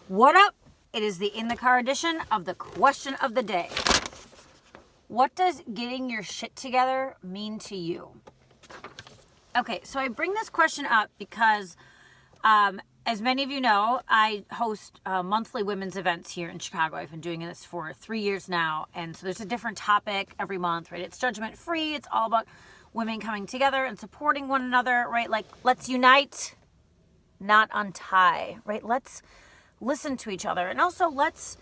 What up? It is the In the Car edition of the question of the day. What does getting your shit together mean to you? Okay, so I bring this question up because, as many of you know, I host monthly women's events here in Chicago. I've been doing this for 3 years now, and so there's a different topic every month, right? It's judgment-free. It's all about women coming together and supporting one another, right? Like, let's unite, not untie, right? Let's listen to each other, and also let's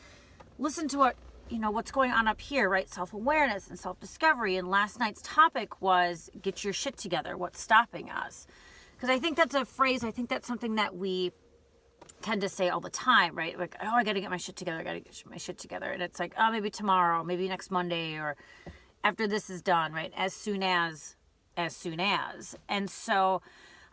listen to what's going on up here, right? Self-awareness and self-discovery. And last night's topic was get your shit together. What's stopping us? Because I think that's a phrase. I think that's something that we tend to say all the time, right? Like, oh, I got to get my shit together. I got to get my shit together. And it's like, oh, maybe tomorrow, maybe next Monday, or after this is done, right? As soon as. And so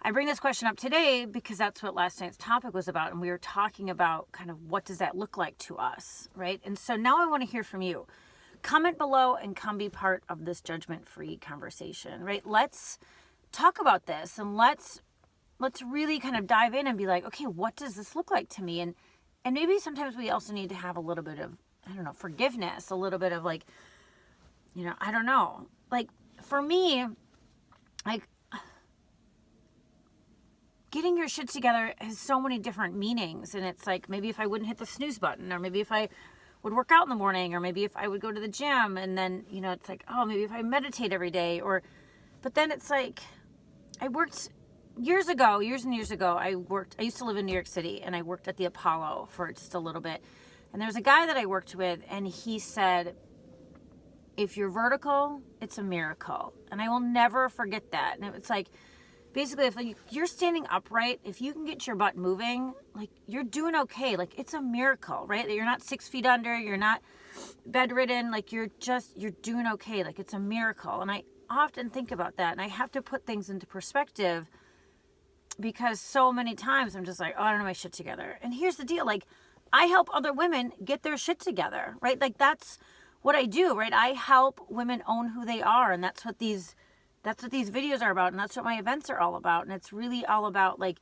I bring this question up today because that's what last night's topic was about. And we were talking about kind of what does that look like to us, right? And so now I want to hear from you. Comment below and come be part of this judgment-free conversation, right? Let's talk about this and let's really kind of dive in and be like, okay, what does this look like to me? And maybe sometimes we also need to have a little bit of, forgiveness, a little bit of like, I don't know. Like for me, like, getting your shit together has so many different meanings. And it's like, maybe if I wouldn't hit the snooze button, or maybe if I would work out in the morning, or maybe if I would go to the gym, and then, it's like, oh, maybe if I meditate every day, but then it's like, I worked years and years ago, I used to live in New York City, and I worked at the Apollo for just a little bit. And there's a guy that I worked with, and he said, if you're vertical, it's a miracle. And I will never forget that. And it's like, basically, if you're standing upright, if you can get your butt moving, like, you're doing okay. Like, it's a miracle, right? That you're not 6 feet under, you're not bedridden, like, you're doing okay. Like, it's a miracle. And I often think about that, and I have to put things into perspective because so many times I'm just like, oh, I don't know my shit together. And here's the deal. Like, I help other women get their shit together, right? Like, that's what I do, right? I help women own who they are, and that's what these videos are about, and that's what my events are all about. And it's really all about, like,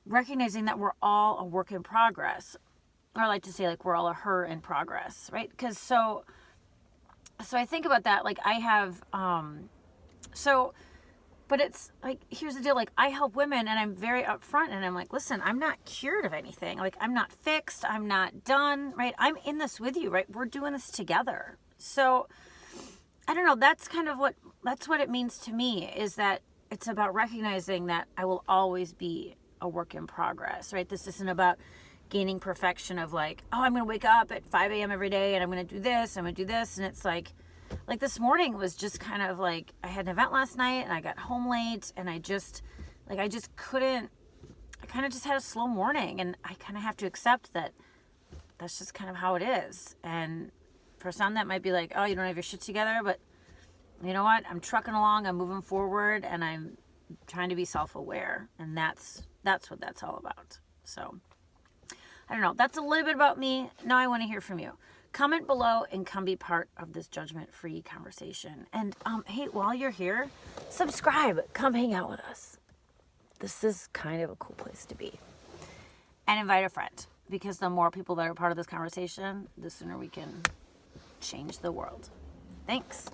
recognizing that we're all a work in progress. Or I like to say, like, we're all a her in progress, right? Because so I think about that, like, I have, but it's like, here's the deal, like, I help women, and I'm very upfront, and I'm like, listen, I'm not cured of anything. Like, I'm not fixed. I'm not done, right? I'm in this with you, right? We're doing this together. So I don't know. That's what it means to me, is that it's about recognizing that I will always be a work in progress, right? This isn't about gaining perfection of like, oh, I'm going to wake up at 5 a.m. every day and I'm going to do this, I'm going to do this. And it's like this morning was just kind of like, I had an event last night and I got home late, and I kind of just had a slow morning, and I kind of have to accept that that's just kind of how it is. And for some, that might be like, oh, you don't have your shit together, but you know what? I'm trucking along, I'm moving forward, and I'm trying to be self-aware. And that's what that's all about. So I don't know. That's a little bit about me. Now I want to hear from you. Comment below and come be part of this judgment-free conversation. And hey, while you're here, subscribe. Come hang out with us. This is kind of a cool place to be. And invite a friend, because the more people that are part of this conversation, the sooner we can change the world. Thanks.